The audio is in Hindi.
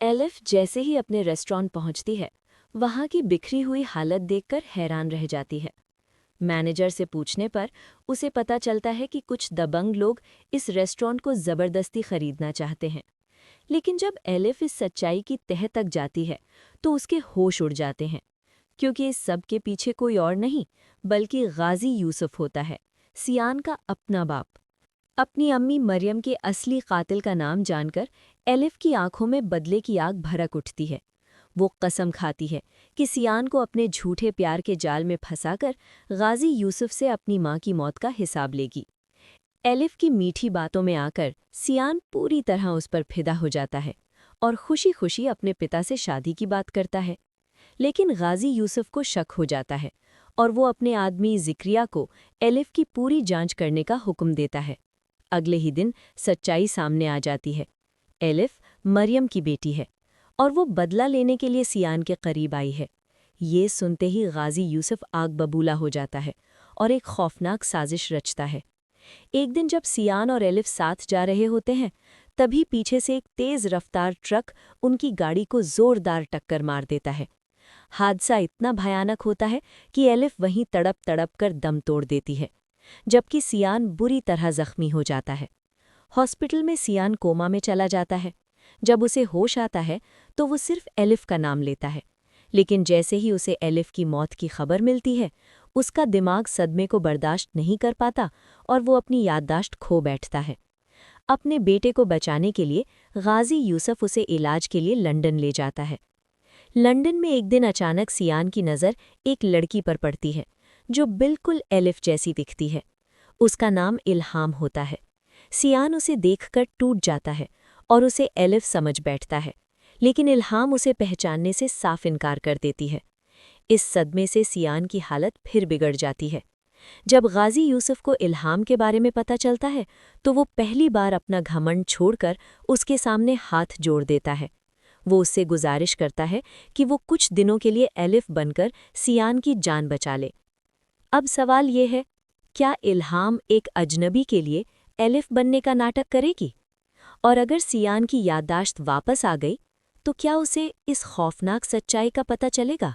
एलिफ जैसे ही अपने रेस्टोरेंट पहुंचती है, वहां की बिखरी हुई हालत देखकर हैरान रह जाती है। मैनेजर से पूछने पर उसे पता चलता है कि कुछ दबंग लोग इस रेस्टोरेंट को जबरदस्ती खरीदना चाहते हैं। लेकिन जब एलिफ इस सच्चाई की तह तक जाती है, तो उसके होश उड़ जाते हैं, क्योंकि इस सब के पीछे कोई और नहीं बल्कि गाजी यूसुफ होता है, सियान का अपना बाप। अपनी अम्मी मरियम के असली कातिल का नाम जानकर एलिफ की आंखों में बदले की आग भड़क उठती है। वो कसम खाती है कि सियान को अपने झूठे प्यार के जाल में फंसाकर गाजी यूसुफ से अपनी मां की मौत का हिसाब लेगी। एलिफ की मीठी बातों में आकर सियान पूरी तरह उस पर फिदा हो जाता है और खुशी खुशी अपने पिता से शादी की बात करता है। लेकिन गाजी यूसुफ को शक हो जाता है और वो अपने आदमी जिक्रिया को एलिफ की पूरी जांच करने का हुक्म देता है। अगले ही दिन सच्चाई सामने आ जाती है। एलिफ मरियम की बेटी है और वो बदला लेने के लिए सियान के करीब आई है। ये सुनते ही गाजी यूसुफ आग बबूला हो जाता है और एक खौफनाक साजिश रचता है। एक दिन जब सियान और एलिफ साथ जा रहे होते हैं, तभी पीछे से एक तेज रफ्तार ट्रक उनकी गाड़ी को जोरदार टक्कर मार देता है। हादसा इतना भयानक होता है कि एलिफ वहीं तड़प तड़प कर दम तोड़ देती है, जबकि सियान बुरी तरह जख्मी हो जाता है। हॉस्पिटल में सियान कोमा में चला जाता है। जब उसे होश आता है तो वो सिर्फ एलिफ का नाम लेता है, लेकिन जैसे ही उसे एलिफ की मौत की खबर मिलती है, उसका दिमाग सदमे को बर्दाश्त नहीं कर पाता और वो अपनी याददाश्त खो बैठता है। अपने बेटे को बचाने के लिए गाजी यूसुफ उसे इलाज के लिए लंदन ले जाता है। लंदन में एक दिन अचानक सियान की नज़र एक लड़की पर पड़ती है, जो बिल्कुल एलिफ जैसी दिखती है। उसका नाम इल्हाम होता है। सियान उसे देखकर टूट जाता है और उसे एलिफ समझ बैठता है, लेकिन इल्हाम उसे पहचानने से साफ इनकार कर देती है। इस सदमे से सियान की हालत फिर बिगड़ जाती है। जब गाजी यूसुफ को इल्हाम के बारे में पता चलता है, तो वो पहली बार अपना घमंड छोड़कर उसके सामने हाथ जोड़ देता है। वो उससे गुजारिश करता है कि वो कुछ दिनों के लिए एलिफ बनकर सियान की जान बचा ले। अब सवाल ये है, क्या इल्हाम एक अजनबी के लिए एलिफ बनने का नाटक करेगी? और अगर सियान की याददाश्त वापस आ गई, तो क्या उसे इस खौफनाक सच्चाई का पता चलेगा?